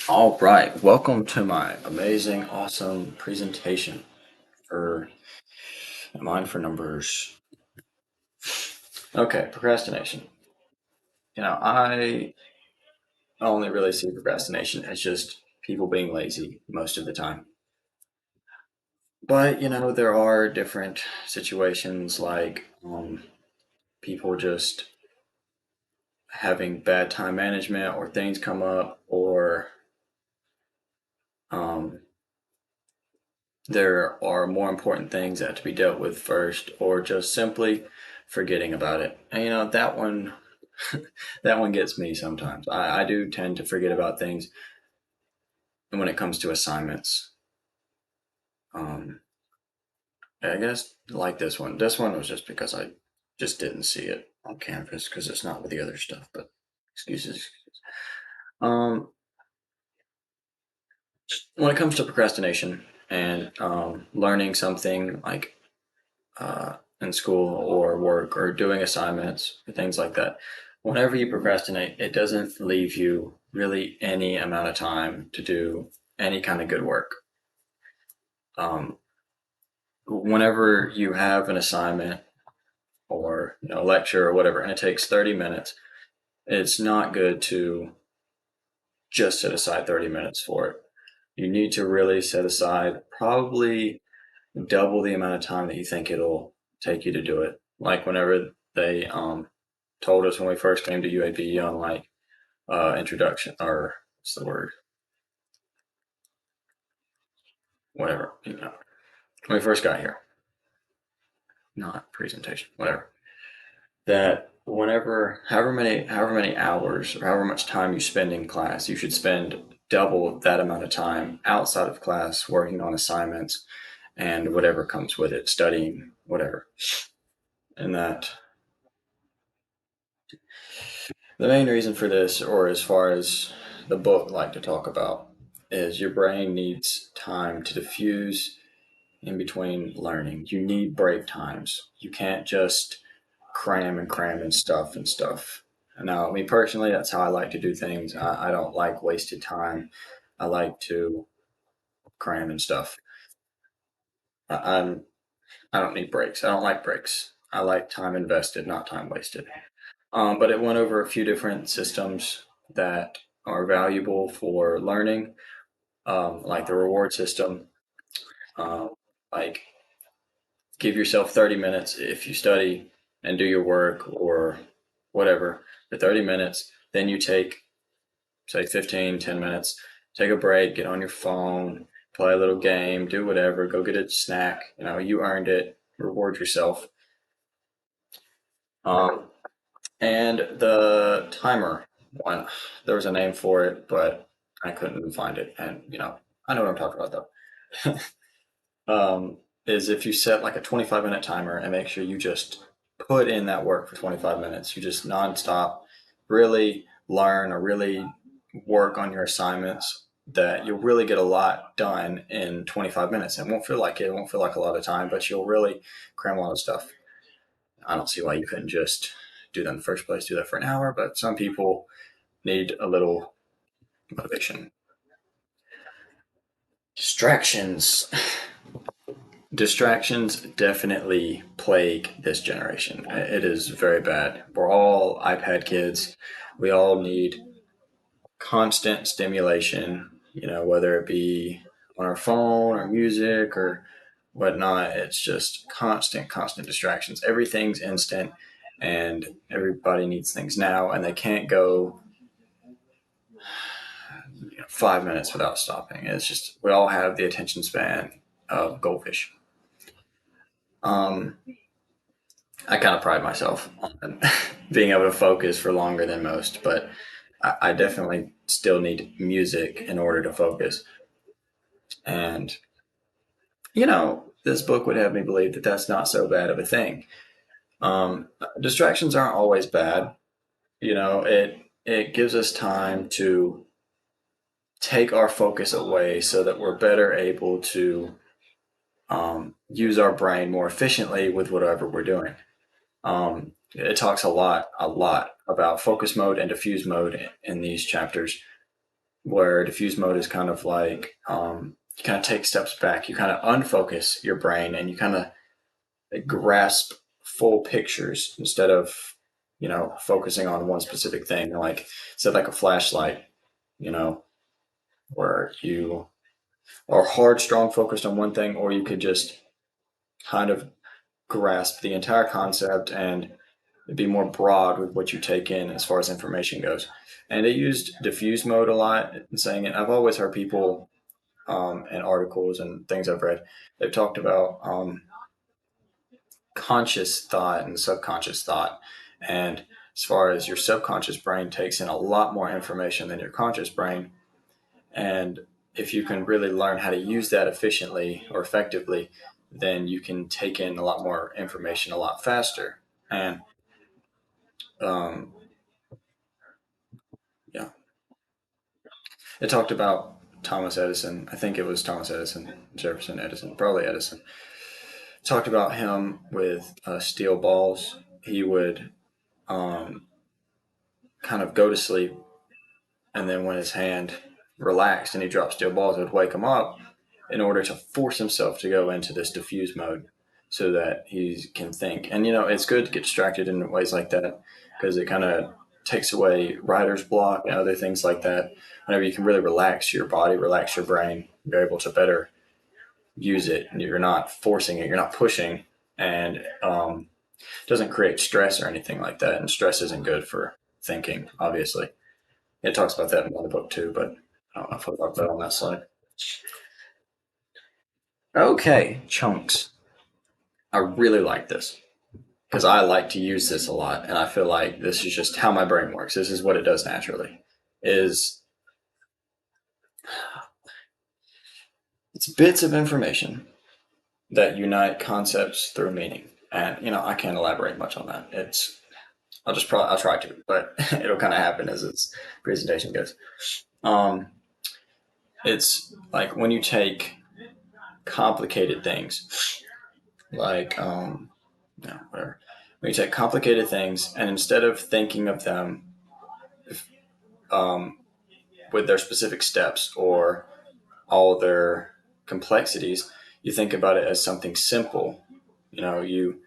All right, welcome to my amazing, awesome presentation for mine for numbers. Okay, procrastination. I only really see procrastination as just people being lazy most of the time. But, there are different situations like people just having bad time management or things come up or um, there are more important things that have to be dealt with first, or just simply forgetting about it. And that one, that one gets me sometimes. I do tend to forget about things when it comes to assignments. Um, I guess like this one. This one was just because I just didn't see it on Canvas because it's not with the other stuff. But excuses. Um, when it comes to procrastination and learning something like in school or work or doing assignments or things like that. Whenever you procrastinate, it doesn't leave you really any amount of time to do any kind of good work. Whenever you have an assignment or a lecture or whatever, and it takes 30 minutes, it's not good to just set aside 30 minutes for it. You need to really set aside probably double the amount of time that you think it'll take you to do it. Like whenever they told us when we first came to UAB on like introduction or what's the word? Whatever, when we first got here, not presentation, whatever. That whenever however many hours or however much time you spend in class, you should spend double that amount of time outside of class working on assignments and whatever comes with it, studying, whatever. And that the main reason for this, or as far as the book like to talk about, is your brain needs time to diffuse in between learning. You need break times. You can't just cram and cram and stuff and stuff. Now, me personally, that's how I like to do things. I don't like wasted time. I like to cram and stuff. I, I'm I don't need breaks. I don't like breaks. I like time invested, not time wasted. But it went over a few different systems that are valuable for learning, like the reward system, um, like give yourself 30 minutes if you study and do your work or whatever for 30 minutes. Then you take, say, 15, 10 minutes, take a break, get on your phone, play a little game, do whatever, go get a snack. You earned it, reward yourself. Um, and the timer one, there was a name for it, but I couldn't find it. And, I know what I'm talking about though. Is if you set like a 25-minute timer and make sure you just put in that work for 25 minutes, you just nonstop really learn or really work on your assignments, that you'll really get a lot done in 25 minutes. It won't feel like a lot of time, but you'll really cram a lot of stuff. I don't see why you couldn't just do that in the first place, do that for an hour, but some people need a little motivation. Distractions. Distractions definitely plague this generation. It is very bad. We're all iPad kids. We all need constant stimulation, whether it be on our phone or music or whatnot. It's just constant distractions. Everything's instant and everybody needs things now, and they can't go 5 minutes without stopping. It's just, we all have the attention span of goldfish. Um, I kind of pride myself on being able to focus for longer than most, but I definitely still need music in order to focus. And, this book would have me believe that that's not so bad of a thing. Distractions aren't always bad. It gives us time to take our focus away so that we're better able to use our brain more efficiently with whatever we're doing. It talks a lot about focus mode and diffuse mode in these chapters. where diffuse mode is kind of like you kind of take steps back, you kind of unfocus your brain, and you kind of grasp full pictures instead of focusing on one specific thing. Like instead, like a flashlight, you know, where you are hard, strong, focused on one thing, or you could just kind of grasp the entire concept and be more broad with what you take in as far as information goes. And it used diffuse mode a lot in saying it. I've always heard people in articles and things I've read, they've talked about conscious thought and subconscious thought. And as far as your subconscious brain takes in a lot more information than your conscious brain. And if you can really learn how to use that efficiently or effectively, then you can take in a lot more information a lot faster. And um, yeah, it talked about Thomas Edison. I think it was Thomas Edison, Jefferson Edison, probably Edison. Talked about him with steel balls. He would um, kind of go to sleep, and then when his hand relaxed and he dropped steel balls, it would wake him up in order to force himself to go into this diffuse mode so that he can think. And it's good to get distracted in ways like that because it kind of takes away writer's block and other things like that. Whenever you can really relax your body, relax your brain, you're able to better use it. And you're not forcing it, you're not pushing, and doesn't create stress or anything like that. And stress isn't good for thinking, obviously. It talks about that in the book too, but I don't know if I'll talk about it on that slide. Okay, chunks. I really like this because I like to use this a lot, and I feel like this is just how my brain works. This is what it does naturally. Is it's bits of information that unite concepts through meaning, and I can't elaborate much on that. I'll try to, but it'll kind of happen as its presentation goes. Um, it's like when you take complicated things, like whatever. When you take complicated things, and instead of thinking of them um, with their specific steps or all their complexities, you think about it as something simple. You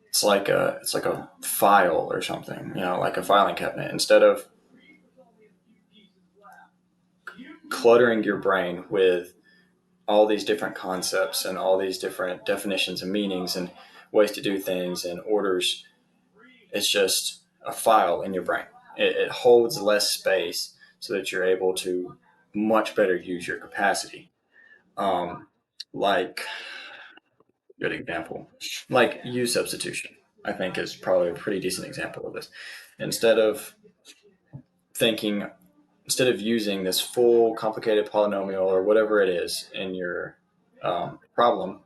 it's like a file or something. Like a filing cabinet. Instead of cluttering your brain with all these different concepts and all these different definitions and meanings and ways to do things and orders, it's just a file in your brain. It holds less space so that you're able to much better use your capacity. Um, like, good example, like U substitution, I think is probably a pretty decent example of this. Instead of thinking, instead of using this full complicated polynomial or whatever it is in your problem,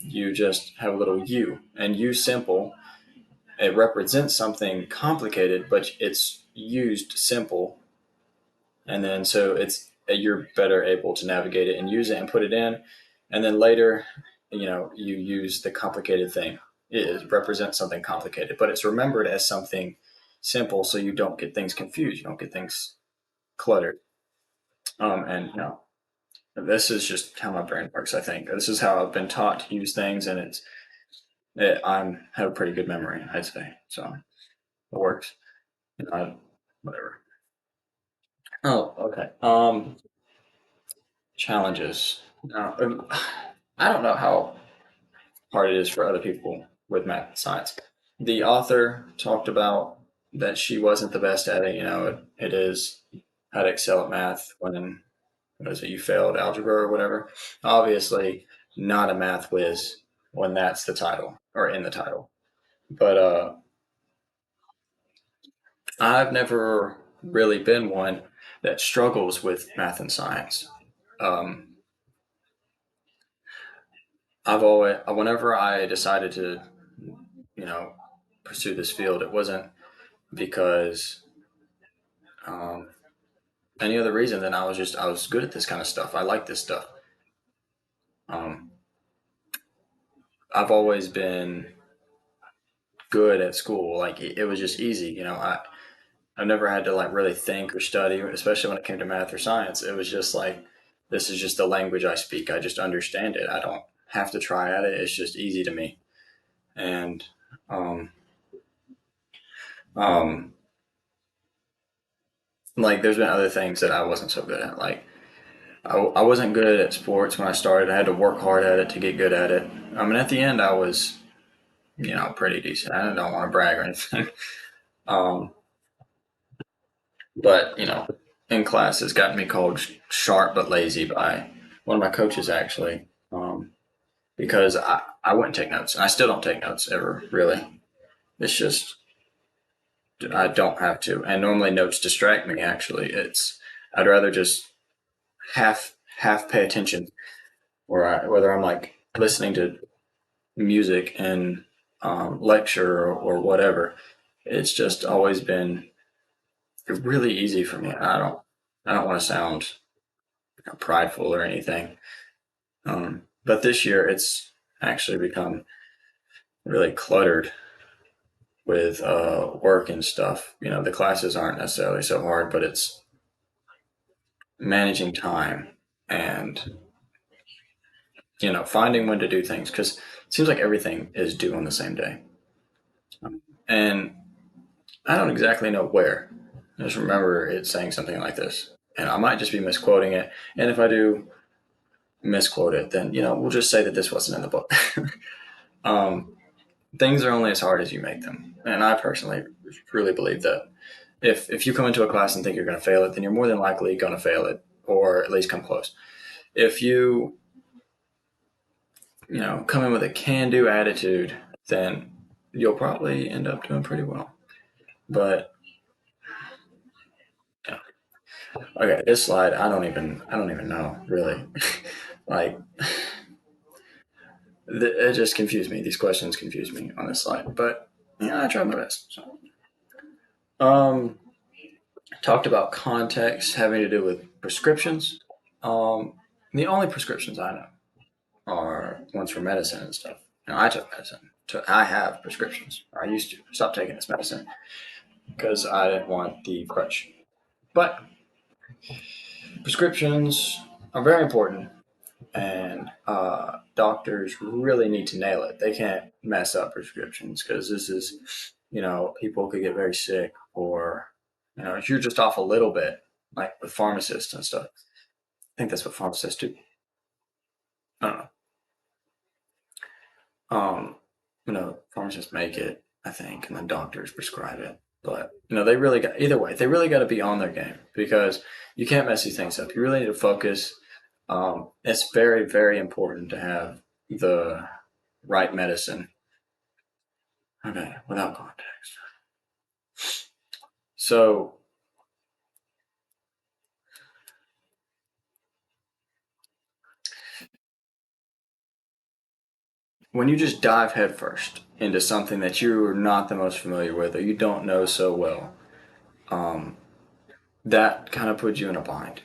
you just have a little u, and u simple, it represents something complicated, but it's used simple, and then so you're better able to navigate it and use it and put it in, and then later, you use the complicated thing. It represents something complicated, but it's remembered as something simple, so you don't get things confused, you don't get things cluttered. And this is just how my brain works. I think this is how I've been taught to use things, and I have a pretty good memory, I'd say. So it works. Whatever. Oh, okay. Challenges. Now, I don't know how hard it is for other people with math and science. The author talked about that she wasn't the best at it. It is how to excel at math when, what is it, you failed algebra or whatever. Obviously, not a math whiz when that's the title or in the title. But I've never really been one that struggles with math and science. Um, whenever I decided to, you know, pursue this field, it wasn't because um, any other reason than I was good at this kind of stuff. I like this stuff. Um, I've always been good at school. Like it was just easy. I've never had to like really think or study, especially when it came to math or science. It was just like, this is just the language I speak. I just understand it. I don't have to try at it. It's just easy to me. And um, um, like, there's been other things that I wasn't so good at. Like, I wasn't good at sports when I started. I had to work hard at it to get good at it. I mean, at the end, I was, pretty decent. I don't want to brag or anything. Um, but, in class, it's gotten me called sharp but lazy by one of my coaches, actually, because I wouldn't take notes. And I still don't take notes ever, really. It's just, I don't have to. And normally notes distract me, actually. I'd rather just half pay attention, whether I'm like listening to music and lecture or whatever. It's just always been really easy for me. I don't want to sound prideful or anything. But this year it's actually become really cluttered with work and stuff. The classes aren't necessarily so hard, but it's managing time and finding when to do things because it seems like everything is due on the same day, and I don't exactly know where. I just remember it saying something like this, and I might just be misquoting it. And if I do misquote it, then we'll just say that this wasn't in the book. um, Things are only as hard as you make them, and I personally truly believe that if you come into a class and think you're going to fail it, then you're more than likely going to fail it, or at least come close. If you come in with a can-do attitude, then you'll probably end up doing pretty well. But yeah. Okay, this slide, I don't even know really. Like, it just confused me. These questions confused me on this slide, but yeah, I tried my best. So, um, talked about context having to do with prescriptions. Um, the only prescriptions I know are ones for medicine and stuff. I took medicine. I have prescriptions. I used to stop taking this medicine because I didn't want the crutch. But prescriptions are very important, and doctors really need to nail it. They can't mess up prescriptions because this is, people could get very sick, or if you're just off a little bit, like with pharmacists and stuff. I think that's what pharmacists do. I don't know. Pharmacists make it, I think, and then doctors prescribe it. But they really got either way. They really got to be on their game because you can't mess these things up. You really need to focus. It's very, very important to have the right medicine. Okay, without context. So when you just dive headfirst into something that you're not the most familiar with or you don't know so well, um, that kind of puts you in a bind.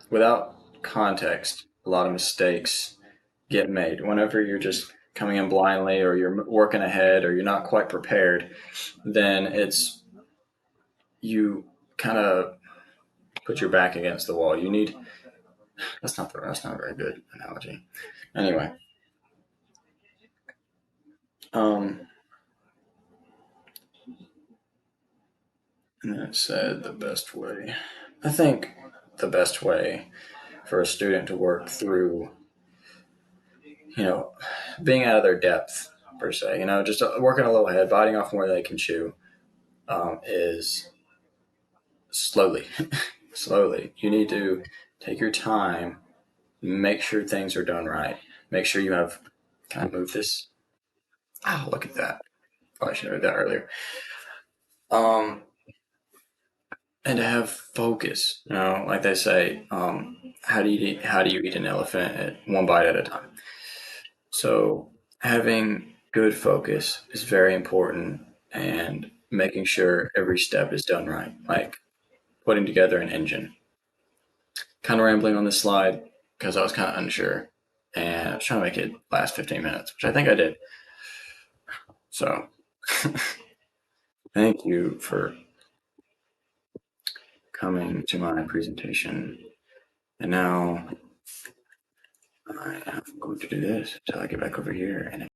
Without context, a lot of mistakes get made. Whenever you're just coming in blindly or you're working ahead or you're not quite prepared, then you kind of put your back against the wall. That's not a very good analogy. Anyway, um, and then it said the best way. I think the best way for a student to work through, you know, being out of their depth per se, just working a little ahead, biting off more than they can chew, is slowly. Slowly. You need to take your time, make sure things are done right, make sure you have. Can I move this? Oh, look at that. Probably should have heard that earlier. Um, and to have focus. Like they say, how do you eat an elephant at one bite at a time? So having good focus is very important, and making sure every step is done right, like putting together an engine. Kind of rambling on this slide because I was kind of unsure, and I was trying to make it last 15 minutes, which I think I did. So thank you for coming to my presentation. And now I am going to do this until I get back over here and